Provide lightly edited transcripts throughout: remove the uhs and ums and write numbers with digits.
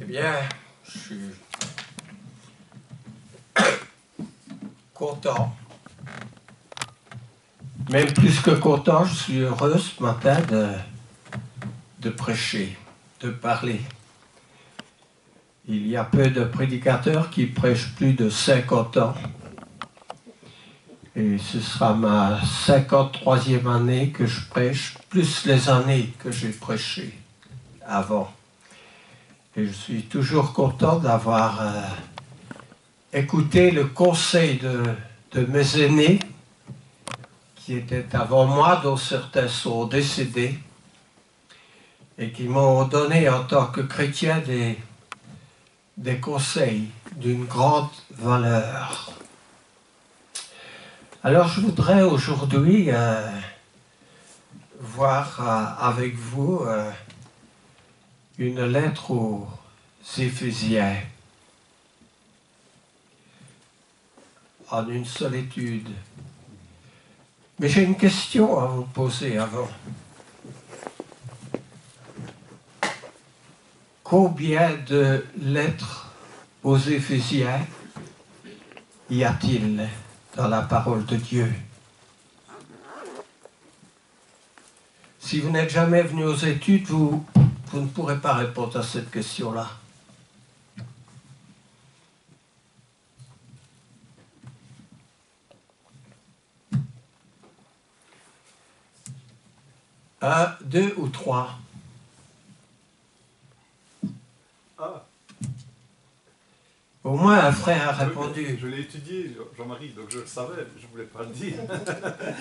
bien, je suis content. Même plus que content, je suis heureux ce matin de prêcher, de parler. Il y a peu de prédicateurs qui prêchent plus de 50 ans. Et ce sera ma 53e année que je prêche, plus les années que j'ai prêché avant. Et je suis toujours content d'avoir écouté le conseil de mes aînés, qui étaient avant moi, dont certains sont décédés, et qui m'ont donné en tant que chrétien des conseils d'une grande valeur. Alors je voudrais aujourd'hui voir avec vous une lettre aux Éphésiens en une seule étude. Mais j'ai une question à vous poser avant. Combien de lettres aux Éphésiens y a-t-il dans la parole de Dieu? Si vous n'êtes jamais venu aux études, vous ne pourrez pas répondre à cette question-là. Un, deux ou trois? Au moins un frère a répondu. Je l'ai étudié, Jean-Marie, donc je le savais, je ne voulais pas le dire.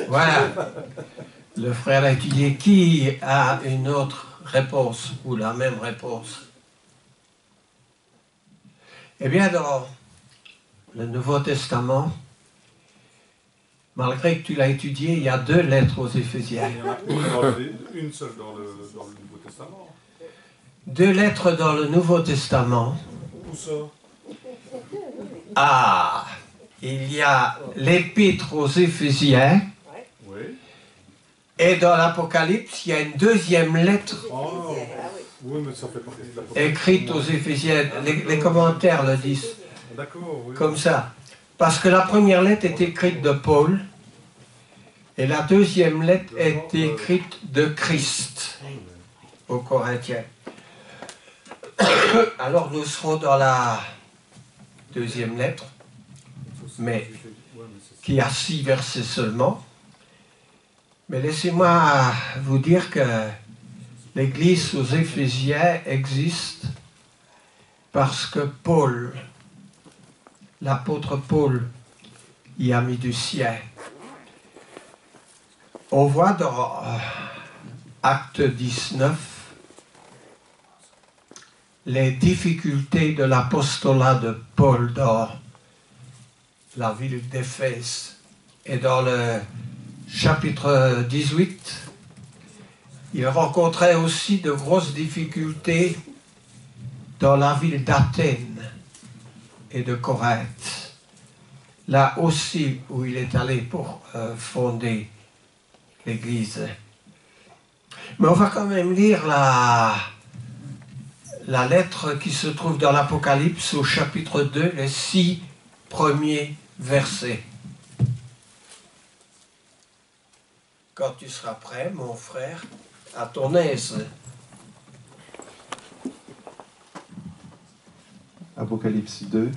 Voilà. Le frère l'a étudié. Qui a une autre réponse ou la même réponse? Eh bien, dans le Nouveau Testament, malgré que tu l'as étudié, il y a 2 lettres aux Éphésiens. Il y en a une seule dans le Nouveau Testament. 2 lettres dans le Nouveau Testament. Où ça? Ah, il y a l'Épître aux Éphésiens. Oui. Et dans l'Apocalypse, il y a une 2e lettre Oui, mais ça fait partie de l'Apocalypse. écrite aux Éphésiens. Les commentaires le disent. D'accord, oui. Comme ça. Parce que la première lettre est écrite de Paul et la 2e lettre est écrite de Christ aux Corinthiens. Alors nous serons dans la 2e lettre, mais qui a 6 versets seulement. Mais laissez-moi vous dire que l'église aux Éphésiens existe parce que Paul, l'apôtre Paul, y a mis du sien. On voit dans Acte 19 les difficultés de l'apostolat de Paul dans la ville d'Éphèse. Et dans le chapitre 18, il rencontrait aussi de grosses difficultés dans la ville d'Athènes et de Corinthe. Là aussi où il est allé pour fonder l'église. Mais on va quand même lire la lettre qui se trouve dans l'Apocalypse au chapitre 2, les 6 premiers versets. Quand tu seras prêt, mon frère, à ton aise. Apocalypse 2,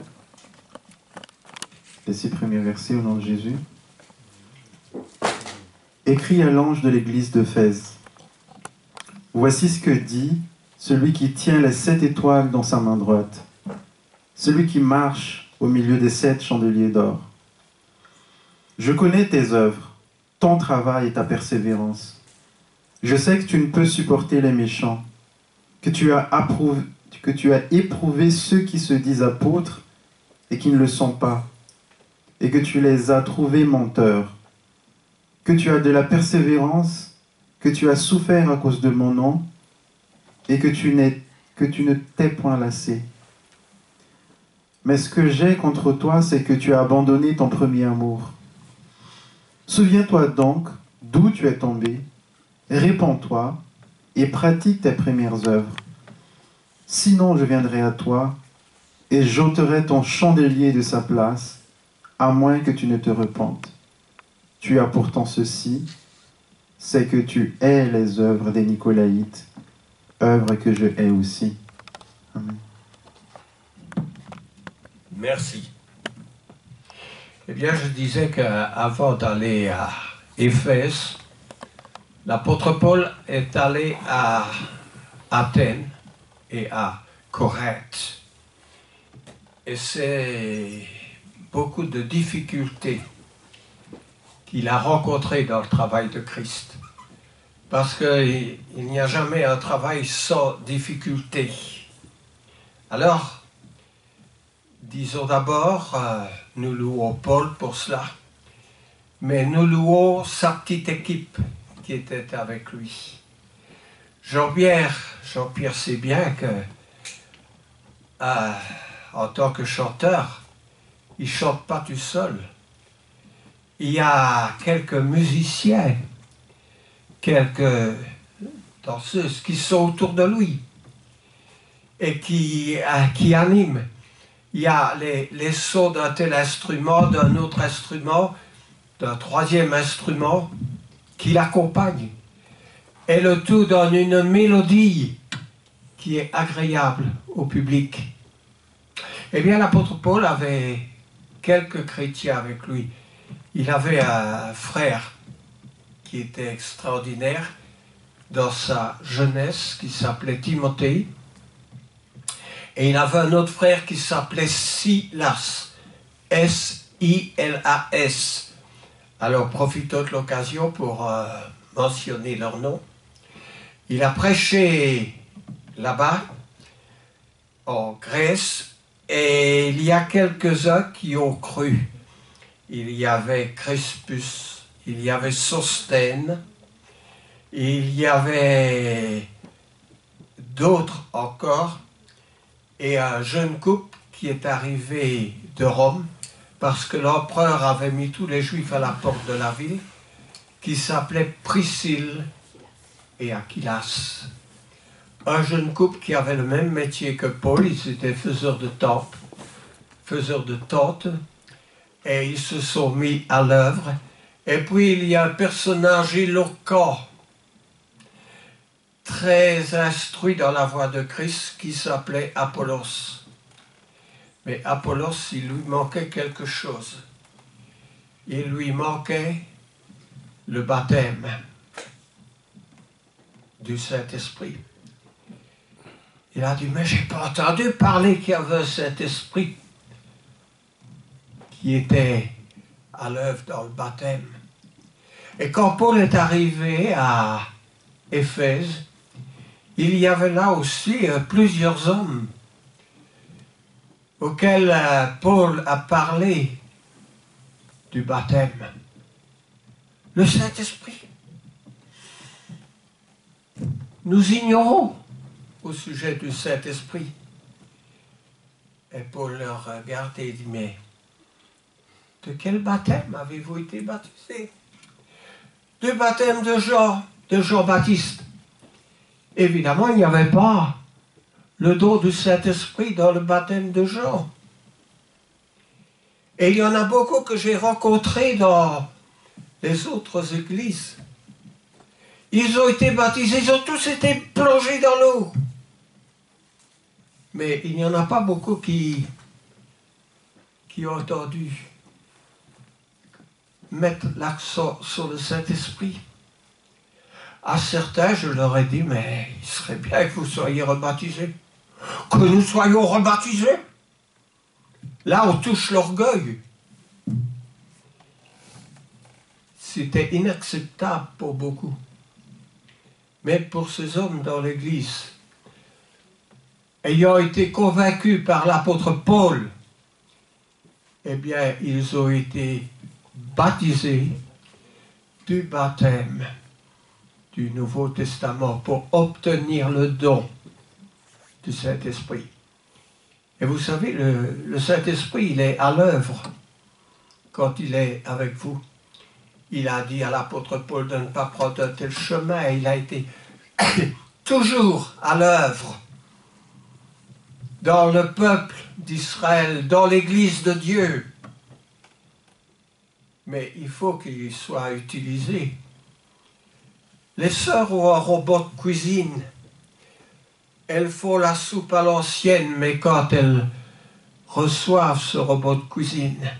les 6 premiers versets au nom de Jésus. Écrit à l'ange de l'église d'Éphèse. Voici ce que dit celui qui tient les 7 étoiles dans sa main droite, celui qui marche au milieu des 7 chandeliers d'or. Je connais tes œuvres, ton travail et ta persévérance. Je sais que tu ne peux supporter les méchants, que tu as éprouvé ceux qui se disent apôtres et qui ne le sont pas, et que tu les as trouvés menteurs, que tu as de la persévérance, que tu as souffert à cause de mon nom, et que tu ne t'es point lassé. Mais ce que j'ai contre toi, c'est que tu as abandonné ton premier amour. Souviens-toi donc d'où tu es tombé, répands-toi et pratique tes premières œuvres. Sinon, je viendrai à toi et j'ôterai ton chandelier de sa place, à moins que tu ne te repentes. Tu as pourtant ceci, c'est que tu hais les œuvres des Nicolaïtes, œuvres que je hais aussi. Amen. Merci. Eh bien, je disais qu'avant d'aller à Éphèse, l'apôtre Paul est allé à Athènes et à Corinthe. Et c'est beaucoup de difficultés qu'il a rencontrées dans le travail de Christ. Parce qu'il n'y a jamais un travail sans difficulté. Alors, disons d'abord, nous louons Paul pour cela, mais nous louons sa petite équipe qui était avec lui. Jean-Pierre sait bien que, en tant que chanteur, il ne chante pas tout seul. Il y a quelques musiciens, quelques danseuses qui sont autour de lui et qui animent. Il y a les sons d'un tel instrument, d'un autre instrument, d'un troisième instrument qui l'accompagne. Et le tout donne une mélodie qui est agréable au public. Eh bien, l'apôtre Paul avait quelques chrétiens avec lui. Il avait un frère qui était extraordinaire dans sa jeunesse, qui s'appelait Timothée. Et il avait un autre frère qui s'appelait Silas, S-I-L-A-S. Alors, profitons de l'occasion pour mentionner leur nom. Il a prêché là-bas, en Grèce, et il y a quelques-uns qui ont cru. Il y avait Crispus, il y avait Sosthène, il y avait d'autres encore, et un jeune couple qui est arrivé de Rome, parce que l'empereur avait mis tous les Juifs à la porte de la ville, qui s'appelait Priscille et Aquilas. Un jeune couple qui avait le même métier que Paul, ils étaient faiseurs de tentes, et ils se sont mis à l'œuvre. Et puis il y a un personnage éloquent, très instruit dans la voie de Christ, qui s'appelait Apollos. Mais Apollos, il lui manquait quelque chose. Il lui manquait le baptême du Saint-Esprit. Il a dit, mais j'ai pas entendu parler qu'il y avait un Saint-Esprit qui était à l'œuvre dans le baptême. Et quand Paul est arrivé à Éphèse, il y avait là aussi plusieurs hommes auxquels Paul a parlé du baptême. Le Saint-Esprit. Nous ignorons au sujet du Saint-Esprit. Et Paul leur regarde et dit, mais de quel baptême avez-vous été baptisés? Du baptême de Jean-Baptiste. Évidemment, il n'y avait pas le don du Saint-Esprit dans le baptême de Jean. Et il y en a beaucoup que j'ai rencontrés dans les autres églises. Ils ont été baptisés, ils ont tous été plongés dans l'eau. Mais il n'y en a pas beaucoup qui ont entendu mettre l'accent sur le Saint-Esprit. À certains, je leur ai dit, mais il serait bien que vous soyez rebaptisés. Que nous soyons rebaptisés. Là, on touche l'orgueil. C'était inacceptable pour beaucoup. Mais pour ces hommes dans l'Église, ayant été convaincus par l'apôtre Paul, eh bien, ils ont été baptisés du baptême du Nouveau Testament pour obtenir le don du Saint-Esprit. Et vous savez, le Saint-Esprit, il est à l'œuvre quand il est avec vous. Il a dit à l'apôtre Paul de ne pas prendre un tel chemin. Il a été toujours à l'œuvre dans le peuple d'Israël, dans l'Église de Dieu. Mais il faut qu'il soit utilisé. Les sœurs ont un robot de cuisine. Elles font la soupe à l'ancienne, mais quand elles reçoivent ce robot de cuisine,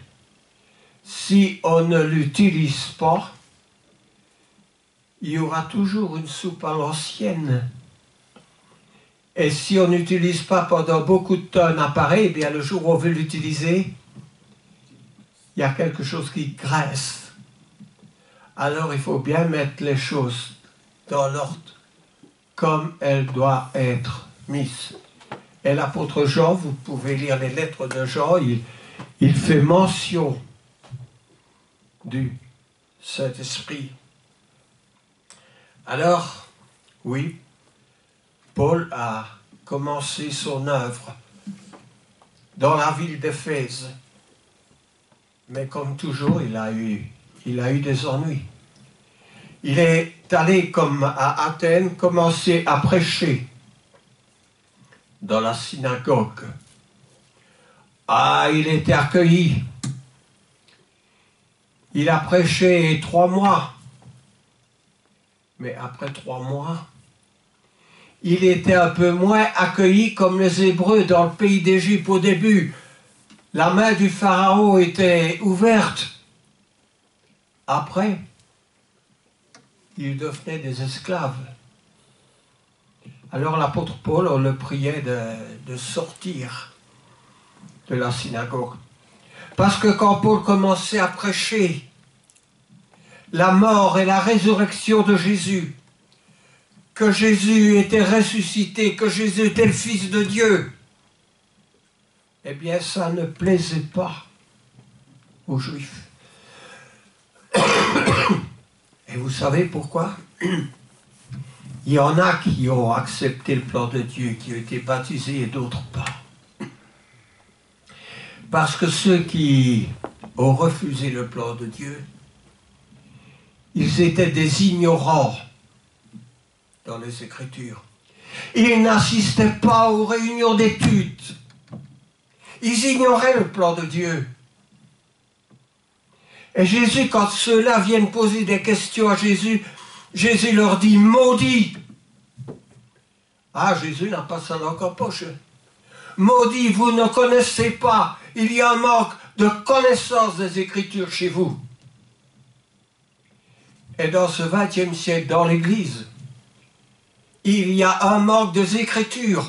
si on ne l'utilise pas, il y aura toujours une soupe à l'ancienne. Et si on n'utilise pas pendant beaucoup de temps un appareil, eh bien le jour où on veut l'utiliser, il y a quelque chose qui graisse. Alors il faut bien mettre les choses dans l'ordre, comme elles doivent être mises. Et l'apôtre Jean, vous pouvez lire les lettres de Jean, il fait mention du Saint-Esprit. Alors, oui, Paul a commencé son œuvre dans la ville d'Éphèse. Mais comme toujours, il a eu des ennuis. Il est allé, comme à Athènes, commencer à prêcher dans la synagogue. Ah, il était accueilli. Il a prêché 3 mois. Mais après 3 mois, il était un peu moins accueilli comme les Hébreux dans le pays d'Égypte au début. La main du Pharaon était ouverte. Après, ils devenaient des esclaves. Alors l'apôtre Paul, on le priait de sortir de la synagogue. Parce que quand Paul commençait à prêcher la mort et la résurrection de Jésus, que Jésus était ressuscité, que Jésus était le Fils de Dieu, eh bien ça ne plaisait pas aux Juifs. Et vous savez pourquoi? Il y en a qui ont accepté le plan de Dieu, qui ont été baptisés et d'autres pas. Parce que ceux qui ont refusé le plan de Dieu, ils étaient des ignorants dans les Écritures. Ils n'assistaient pas aux réunions d'études. Ils ignoraient le plan de Dieu. Et Jésus, quand ceux-là viennent poser des questions à Jésus, Jésus leur dit « maudit ». Ah, Jésus n'a pas ça dans la poche. Maudit, vous ne connaissez pas. Il y a un manque de connaissance des Écritures chez vous. Et dans ce XXe siècle, dans l'Église, il y a un manque des Écritures.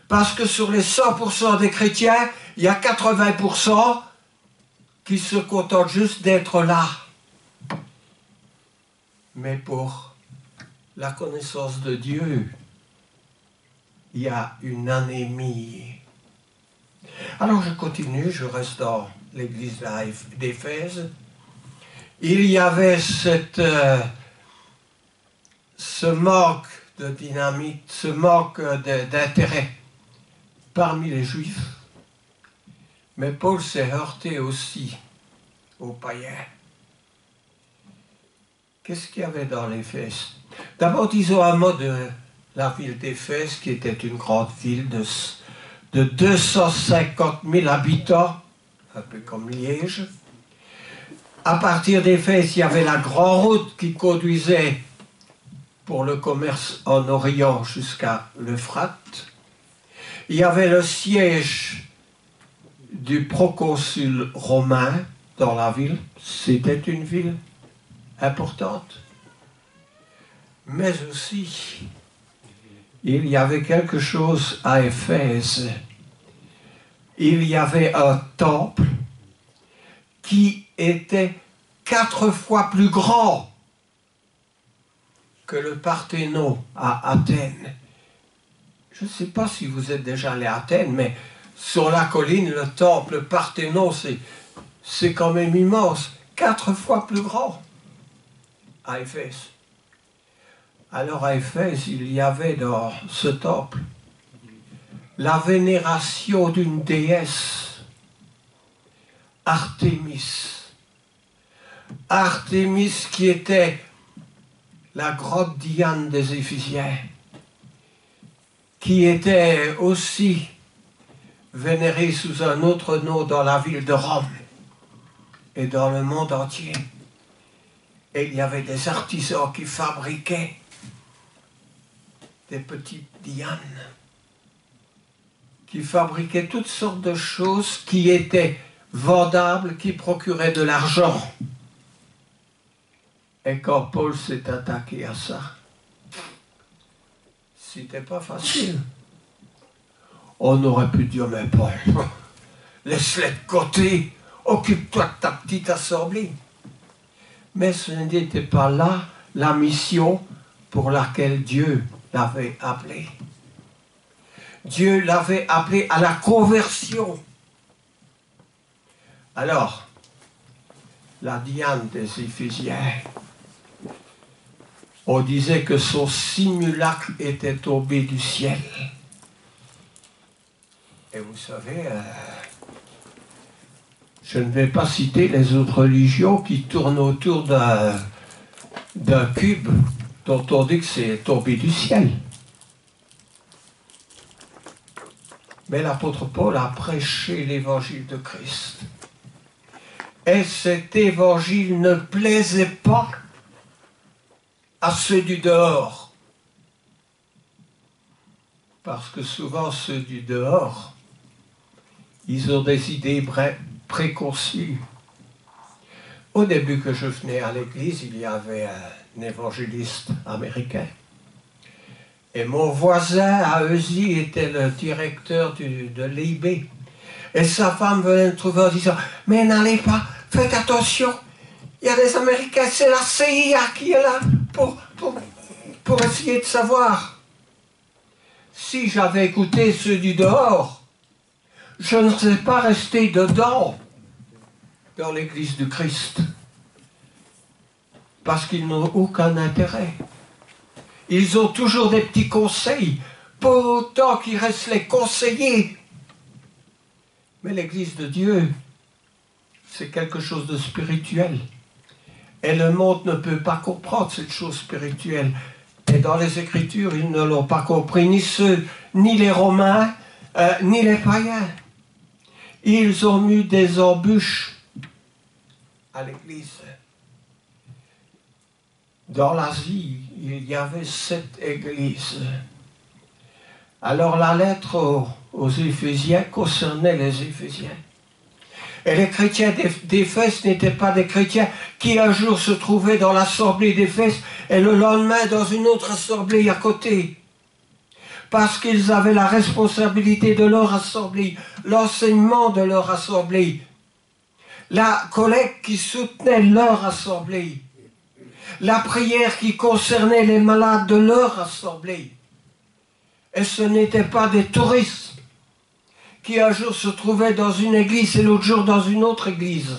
Parce que sur les 100% des chrétiens, il y a 80% qui se contentent juste d'être là. Mais pour la connaissance de Dieu, il y a une anémie. Alors je continue, je reste dans l'église d'Éphèse. Il y avait ce manque de dynamite, ce manque d'intérêt parmi les Juifs. Mais Paul s'est heurté aussi aux païens. Qu'est-ce qu'il y avait dans l'Éphèse? D'abord, disons un mot de la ville d'Éphèse, qui était une grande ville de 250 000 habitants, un peu comme Liège. À partir d'Éphèse, il y avait la grande route qui conduisait pour le commerce en Orient jusqu'à l'Euphrate. Il y avait le siège du proconsul romain dans la ville. C'était une ville importante. Mais aussi, il y avait quelque chose à Éphèse. Il y avait un temple qui était 4 fois plus grand que le Parthénon à Athènes. Je ne sais pas si vous êtes déjà allé à Athènes, mais sur la colline, le temple Parthénon, c'est quand même immense. 4 fois plus grand à Éphèse. Alors à Éphèse, il y avait dans ce temple la vénération d'une déesse, Artémis. Artémis qui était la grande Diane des Éphésiens. qui était aussi vénéré sous un autre nom dans la ville de Rome et dans le monde entier. Et il y avait des artisans qui fabriquaient des petites Dianes, qui fabriquaient toutes sortes de choses qui étaient vendables, qui procuraient de l'argent. Et quand Paul s'est attaqué à ça, c'était pas facile. On aurait pu dire, mais Paul, laisse-les de côté, occupe-toi de ta petite assemblée. Mais ce n'était pas là la mission pour laquelle Dieu l'avait appelé. Dieu l'avait appelé à la conversion. Alors, la Diane des Éphésiens, on disait que son simulacre était tombé du ciel. Et vous savez, je ne vais pas citer les autres religions qui tournent autour d'un cube dont on dit que c'est tombé du ciel. Mais l'apôtre Paul a prêché l'évangile de Christ. Et cet évangile ne plaisait pas à ceux du dehors. Parce que souvent ceux du dehors, ils ont des idées préconçues. Au début que je venais à l'église, il y avait un évangéliste américain. Et mon voisin à Eusie était le directeur de l'IB. Et sa femme venait me trouver en disant « Mais n'allez pas, faites attention, il y a des Américains, c'est la CIA qui est là pour essayer de savoir. » Si j'avais écouté ceux du dehors, je ne serais pas resté dedans, dans l'église du Christ. Parce qu'ils n'ont aucun intérêt. Ils ont toujours des petits conseils, pour autant qu'ils restent les conseillers. Mais l'église de Dieu, c'est quelque chose de spirituel. Et le monde ne peut pas comprendre cette chose spirituelle. Et dans les Écritures, ils ne l'ont pas compris, ni les Romains, ni les païens. Ils ont mis des embûches à l'église. Dans l'Asie, il y avait 7 églises. Alors la lettre aux Éphésiens concernait les Éphésiens. Et les chrétiens d'Éphèse n'étaient pas des chrétiens qui un jour se trouvaient dans l'assemblée d'Éphèse et le lendemain dans une autre assemblée à côté. Parce qu'ils avaient la responsabilité de leur assemblée, l'enseignement de leur assemblée, la collecte qui soutenait leur assemblée, la prière qui concernait les malades de leur assemblée. Et ce n'étaient pas des touristes qui un jour se trouvaient dans une église et l'autre jour dans une autre église.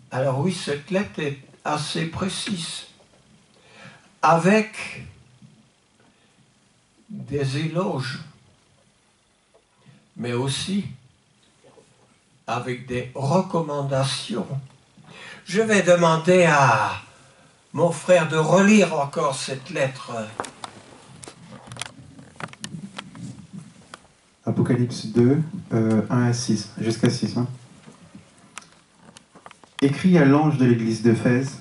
Alors oui, cette lettre est assez précise, avec des éloges, mais aussi avec des recommandations. Je vais demander à mon frère de relire encore cette lettre. Apocalypse 2, 1 à 6, jusqu'à 6. Hein. Écrit à l'ange de l'église d'Éphèse,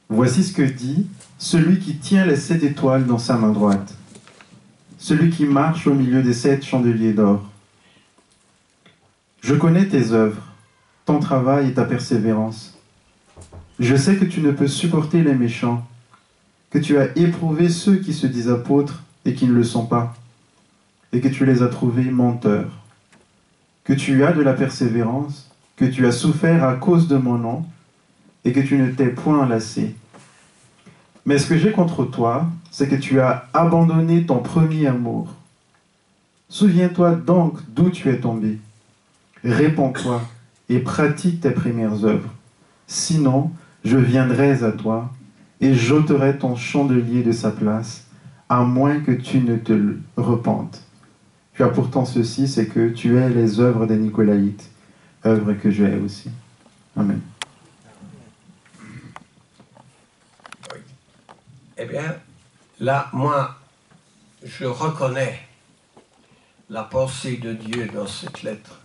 voici ce que dit celui qui tient les 7 étoiles dans sa main droite, celui qui marche au milieu des 7 chandeliers d'or. Je connais tes œuvres, ton travail et ta persévérance. Je sais que tu ne peux supporter les méchants, que tu as éprouvé ceux qui se disent apôtres et qui ne le sont pas, et que tu les as trouvés menteurs, que tu as de la persévérance, que tu as souffert à cause de mon nom, et que tu ne t'es point lassé. Mais ce que j'ai contre toi, c'est que tu as abandonné ton premier amour. Souviens-toi donc d'où tu es tombé. Réponds-toi et pratique tes premières œuvres. Sinon, je viendrai à toi et j'ôterai ton chandelier de sa place, à moins que tu ne te repentes. Tu as pourtant ceci, c'est que tu es les œuvres des Nicolaïtes, œuvres que je hais aussi. Amen. Eh bien, Là, moi, je reconnais la pensée de Dieu dans cette lettre.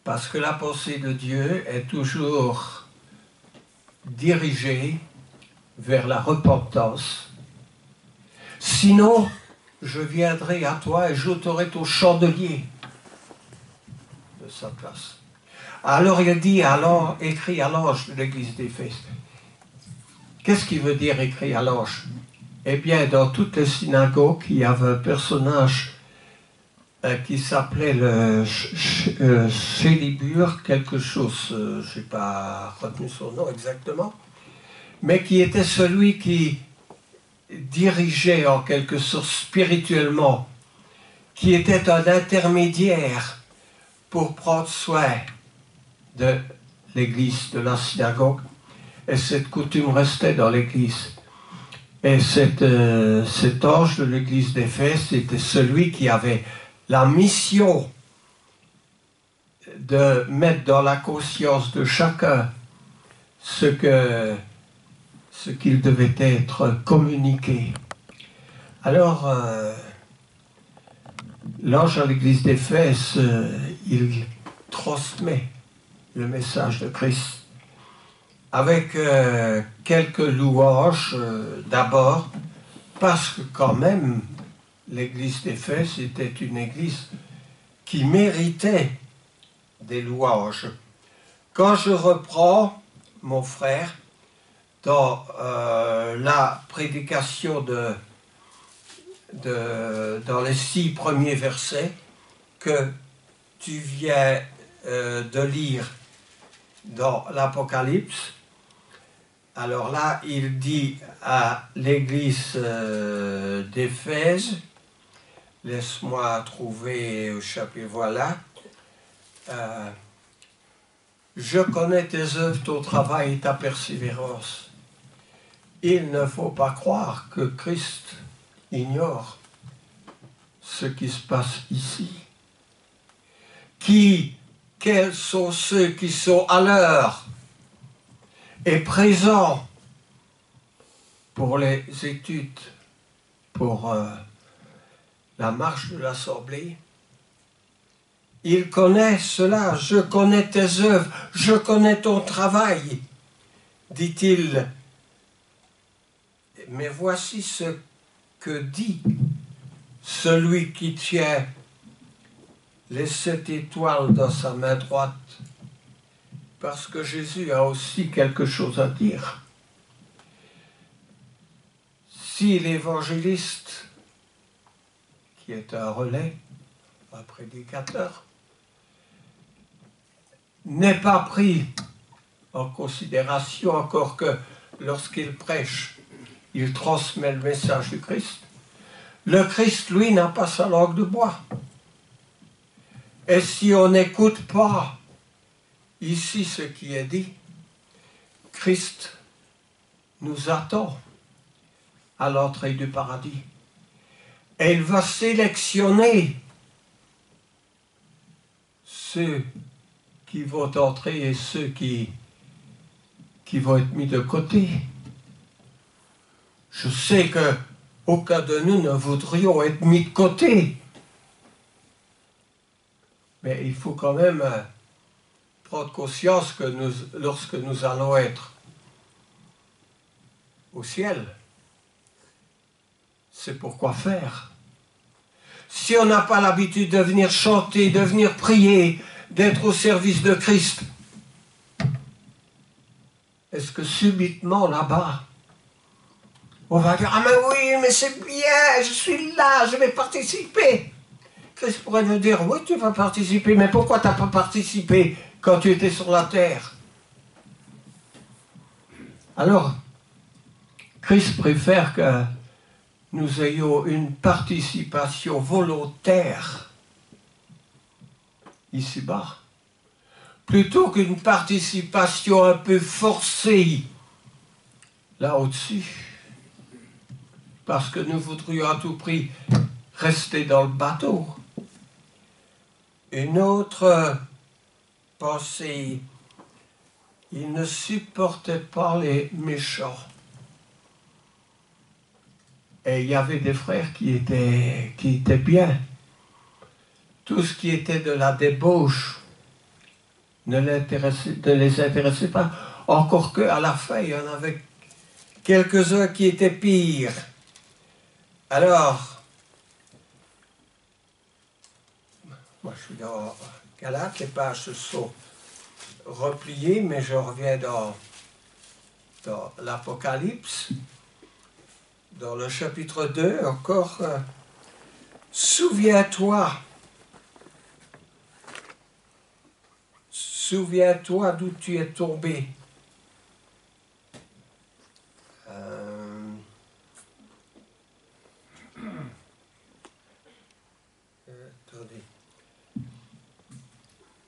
Parce que la pensée de Dieu est toujours dirigée vers la repentance. Sinon, je viendrai à toi et j'ôterai ton chandelier de sa place. Alors il dit, alors, écrit à l'ange de l'église d'Éphèse. Qu'est-ce qui veut dire écrit à l'ange? Eh bien, dans toutes les synagogues, il y avait un personnage qui s'appelait le Chélibure, quelque chose, je n'ai pas retenu son nom exactement, mais qui était celui qui dirigeait en quelque sorte spirituellement, qui était un intermédiaire pour prendre soin de l'église, de la synagogue, et cette coutume restait dans l'église. Et cet ange de l'église d'Éphèse était celui qui avait la mission de mettre dans la conscience de chacun ce qu'il devait être communiqué. Alors, l'ange à l'église d'Éphèse, il transmet le message de Christ avec quelques louanges d'abord, parce que quand même, l'église d'Éphèse était une église qui méritait des louanges. Quand je reprends, mon frère, dans la prédication dans les 6 premiers versets que tu viens de lire dans l'Apocalypse, alors là, il dit à l'église d'Éphèse, laisse-moi trouver au chapitre, voilà, je connais tes œuvres, ton travail et ta persévérance. Il ne faut pas croire que Christ ignore ce qui se passe ici. Quels sont ceux qui sont à l'heure et présents pour les études, pour la marche de l'Assemblée? Il connaît cela, je connais tes œuvres, je connais ton travail, dit-il. Mais voici ce que dit celui qui tient les 7 étoiles dans sa main droite, parce que Jésus a aussi quelque chose à dire. Si l'évangéliste, qui est un relais, un prédicateur, n'est pas pris en considération, encore que lorsqu'il prêche, il transmet le message du Christ. Le Christ, lui, n'a pas sa langue de bois. Et si on n'écoute pas ici ce qui est dit, Christ nous attend à l'entrée du paradis. Et il va sélectionner ceux qui vont entrer et ceux qui vont être mis de côté. Je sais qu'aucun de nous ne voudrions être mis de côté. Mais il faut quand même prendre conscience que lorsque nous allons être au ciel, c'est pour quoi faire. Si on n'a pas l'habitude de venir chanter, de venir prier, d'être au service de Christ, est-ce que subitement là-bas, on va dire « Ah mais oui, mais c'est bien, je suis là, je vais participer ». Christ pourrait nous dire « Oui, tu vas participer, mais pourquoi tu n'as pas participé quand tu étais sur la terre ?» Alors, Christ préfère que nous ayons une participation volontaire ici-bas, plutôt qu'une participation un peu forcée là au-dessus, parce que nous voudrions à tout prix rester dans le bateau. Une autre pensée, il ne supportait pas les méchants. Et il y avait des frères qui étaient bien. Tout ce qui était de la débauche ne les intéressait pas. Encore qu'à la fin, il y en avait quelques-uns qui étaient pires. Alors, moi je suis dans Galates, les pages se sont repliées, mais je reviens dans l'Apocalypse, dans le chapitre 2, encore, souviens-toi d'où tu es tombé. Attendez.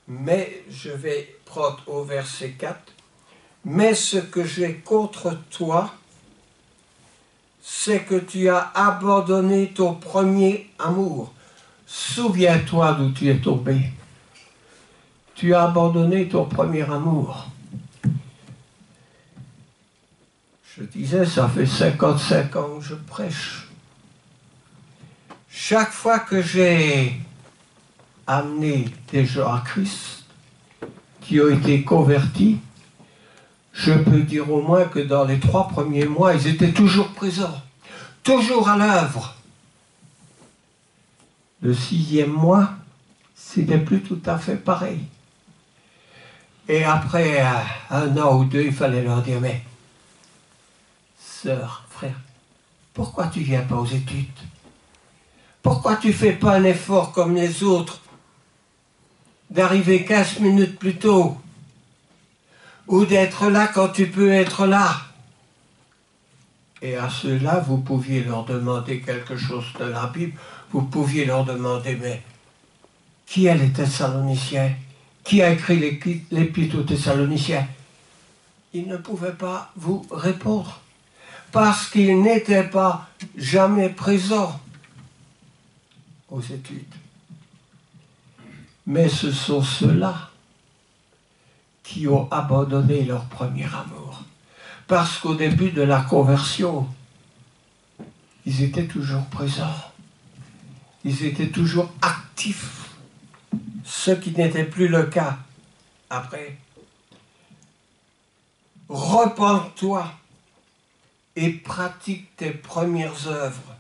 Mais je vais prendre au verset 4. Mais ce que j'ai contre toi, c'est que tu as abandonné ton premier amour. Souviens-toi d'où tu es tombé. Tu as abandonné ton premier amour. Je disais, ça fait 55 ans que je prêche. Chaque fois que j'ai amené des gens à Christ, qui ont été convertis, je peux dire au moins que dans les 3 premiers mois, ils étaient toujours présents, toujours à l'œuvre. Le 6e mois, c'était plus tout à fait pareil. Et après 1 an ou 2, il fallait leur dire, mais sœur, frère, pourquoi tu ne viens pas aux études? Pourquoi tu ne fais pas un effort comme les autres d'arriver 15 minutes plus tôt? Ou d'être là quand tu peux être là? Et à ceux-là, vous pouviez leur demander quelque chose de la Bible. Vous pouviez leur demander, mais qui est les Thessaloniciens? Qui a écrit l'épître aux Thessaloniciens? Ils ne pouvaient pas vous répondre. Parce qu'ils n'étaient pas jamais présents aux études. Mais ce sont ceux-là qui ont abandonné leur premier amour. Parce qu'au début de la conversion, ils étaient toujours présents. Ils étaient toujours actifs. Ce qui n'était plus le cas après. Repens-toi et pratique tes premières œuvres.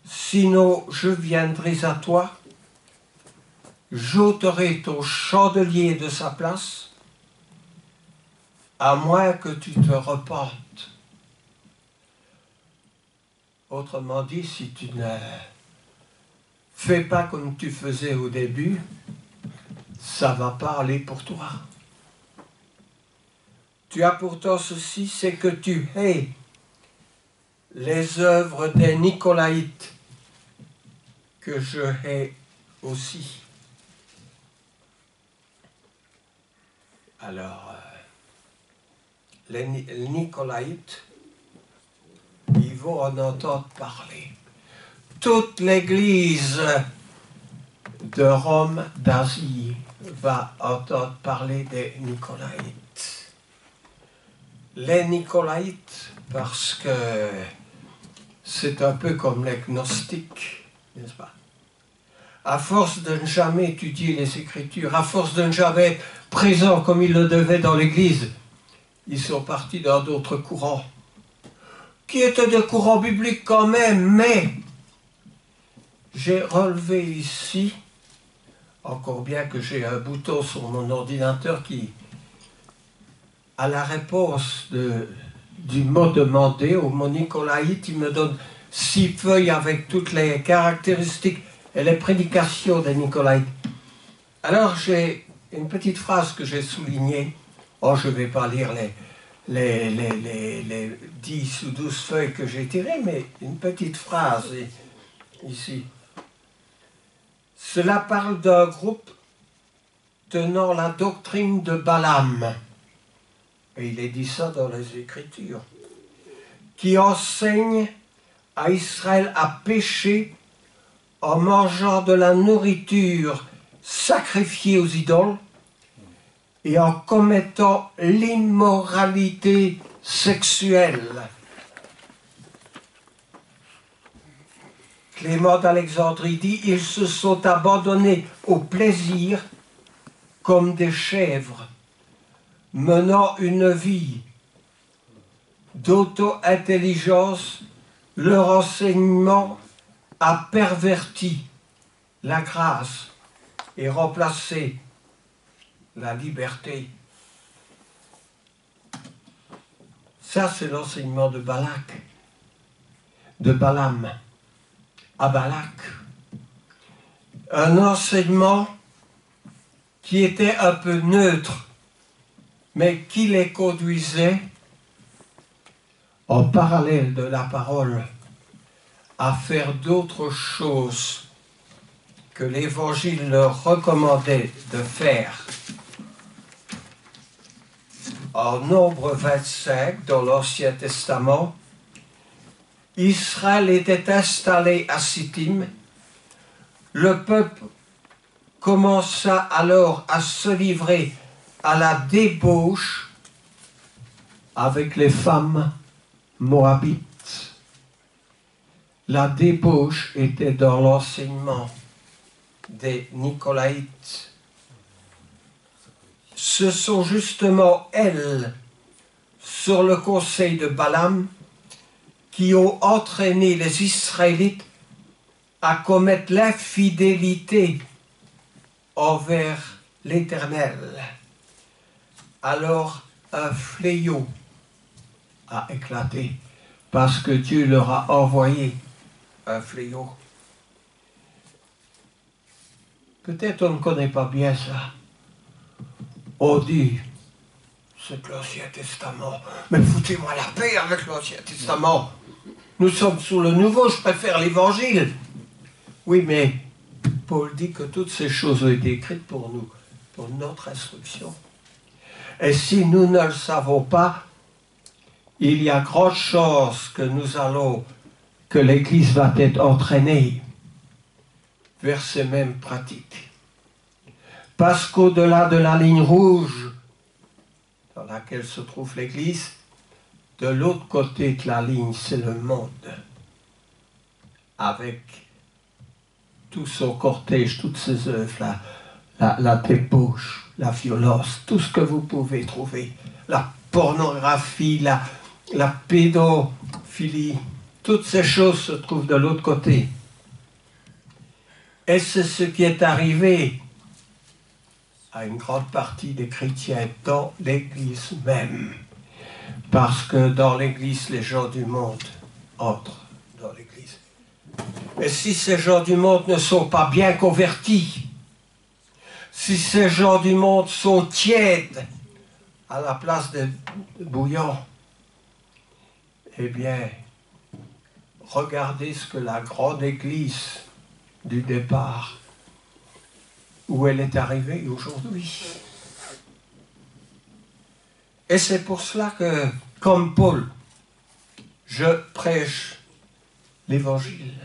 Sinon, je viendrai à toi, j'ôterai ton chandelier de sa place, à moins que tu te repentes. Autrement dit, si tu ne fais pas comme tu faisais au début, ça ne va pas aller pour toi. Tu as pourtant ceci, c'est que tu hais les œuvres des Nicolaïtes, que je hais aussi. Alors, les Nicolaïtes, ils vont en entendre parler. Toute l'Église de Rome, d'Asie, va entendre parler des Nicolaïtes. Les Nicolaïtes, parce que c'est un peu comme les gnostiques, n'est-ce pas? À force de ne jamais étudier les Écritures, à force de ne jamais être présents comme ils le devaient dans l'Église, ils sont partis dans d'autres courants, qui étaient des courants bibliques quand même, mais j'ai relevé ici, encore bien que j'ai un bouton sur mon ordinateur qui, à la réponse du mot demandé, au mot Nicolaïte, il me donne 6 feuilles avec toutes les caractéristiques et les prédications des Nicolaïtes. Alors j'ai une petite phrase que j'ai soulignée. Oh, je ne vais pas lire les 10 ou 12 feuilles que j'ai tirées, mais une petite phrase ici. Cela parle d'un groupe tenant la doctrine de Balaam. Et il est dit ça dans les Écritures. Qui enseigne à Israël à pécher en mangeant de la nourriture sacrifiée aux idoles et en commettant l'immoralité sexuelle. Clément d'Alexandrie dit, ils se sont abandonnés au plaisir comme des chèvres, menant une vie d'auto-intelligence. Leur enseignement a perverti la grâce et remplacé la liberté. Ça, c'est l'enseignement de Balak, de Balaam à Balak. Un enseignement qui était un peu neutre, mais qui les conduisait en parallèle de la parole à faire d'autres choses que l'Évangile leur recommandait de faire. En Nombre 25, dans l'Ancien Testament, Israël était installé à Sittim. Le peuple commença alors à se livrer à la débauche avec les femmes moabites. La débauche était dans l'enseignement des Nicolaïtes. Ce sont justement elles, sur le conseil de Balaam, qui ont entraîné les Israélites à commettre l'infidélité envers l'Éternel. Alors un fléau a éclaté, parce que Dieu leur a envoyé un fléau. Peut-être on ne connaît pas bien ça. On dit, c'est l'Ancien Testament, mais foutez-moi la paix avec l'Ancien Testament. Nous sommes sous le Nouveau, je préfère l'Évangile. Oui, mais Paul dit que toutes ces choses ont été écrites pour nous, pour notre instruction. Et si nous ne le savons pas, il y a grande chance que l'Église va être entraînée vers ces mêmes pratiques. Parce qu'au-delà de la ligne rouge dans laquelle se trouve l'Église, de l'autre côté de la ligne, c'est le monde, avec tout son cortège, toutes ses œuvres, la débauche, la violence, tout ce que vous pouvez trouver, la pornographie, la pédophilie, toutes ces choses se trouvent de l'autre côté. Et c'est ce qui est arrivé à une grande partie des chrétiens dans l'Église même. Parce que dans l'Église, les gens du monde entrent dans l'Église. Et si ces gens du monde ne sont pas bien convertis, si ces gens du monde sont tièdes à la place des bouillants, eh bien, regardez ce que la grande Église du départ, où elle est arrivée aujourd'hui. Et c'est pour cela que, comme Paul, je prêche l'Évangile.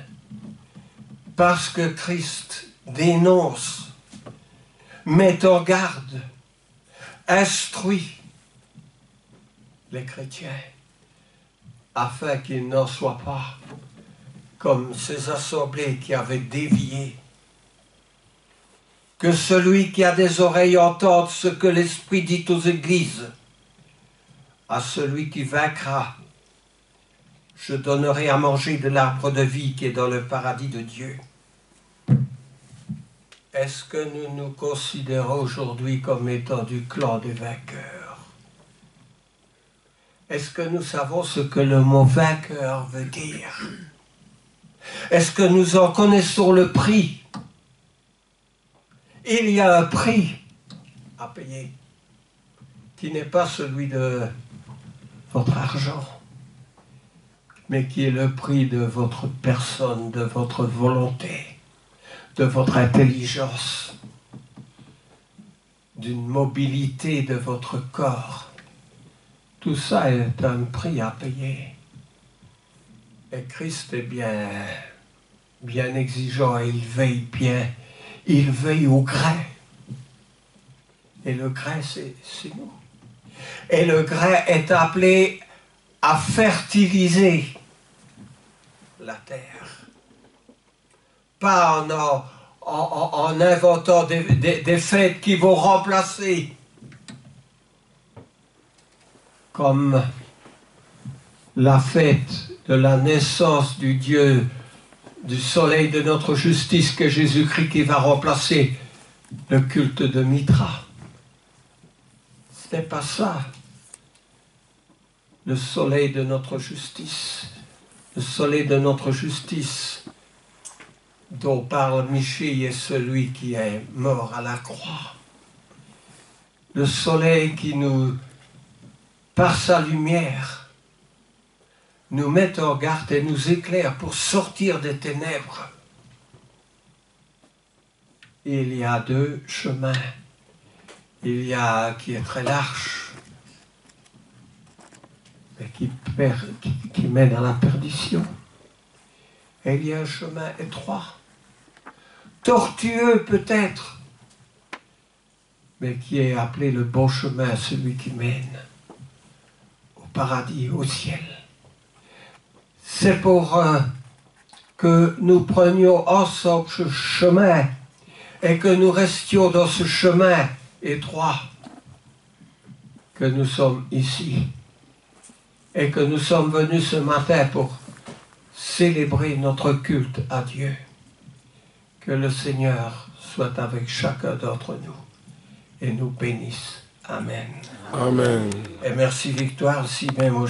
Parce que Christ dénonce, met en garde, instruit les chrétiens, afin qu'ils n'en soient pas comme ces assemblées qui avaient dévié. Que celui qui a des oreilles entende ce que l'Esprit dit aux églises. À celui qui vaincra, je donnerai à manger de l'arbre de vie qui est dans le paradis de Dieu. Est-ce que nous nous considérons aujourd'hui comme étant du clan des vainqueurs? Est-ce que nous savons ce que le mot vainqueur veut dire? Est-ce que nous en connaissons le prix? Il y a un prix à payer qui n'est pas celui de votre argent, mais qui est le prix de votre personne, de votre volonté, de votre intelligence, d'une mobilité de votre corps. Tout ça est un prix à payer. Et Christ est bien exigeant et il veille au grain. Et le grain, c'est nous. Et le grain est appelé à fertiliser la terre. pas en inventant des fêtes qui vont remplacer, comme la fête de la naissance du Dieu, du soleil de notre justice, que Jésus-Christ, qui va remplacer le culte de Mithra. Ce n'est pas ça, le soleil de notre justice. Le soleil de notre justice dont parle Michée est celui qui est mort à la croix. Le soleil qui nous, par sa lumière, nous met en garde et nous éclaire pour sortir des ténèbres. Et il y a deux chemins. Il y a qui est très large, mais qui mène à la perdition. Et il y a un chemin étroit, tortueux peut-être, mais qui est appelé le bon chemin, celui qui mène au paradis, au ciel. C'est pour que nous prenions ensemble ce chemin et que nous restions dans ce chemin étroit que nous sommes ici et que nous sommes venus ce matin pour célébrer notre culte à Dieu. Que le Seigneur soit avec chacun d'entre nous et nous bénisse. Amen. Amen. Et merci Victoire, si même aujourd'hui.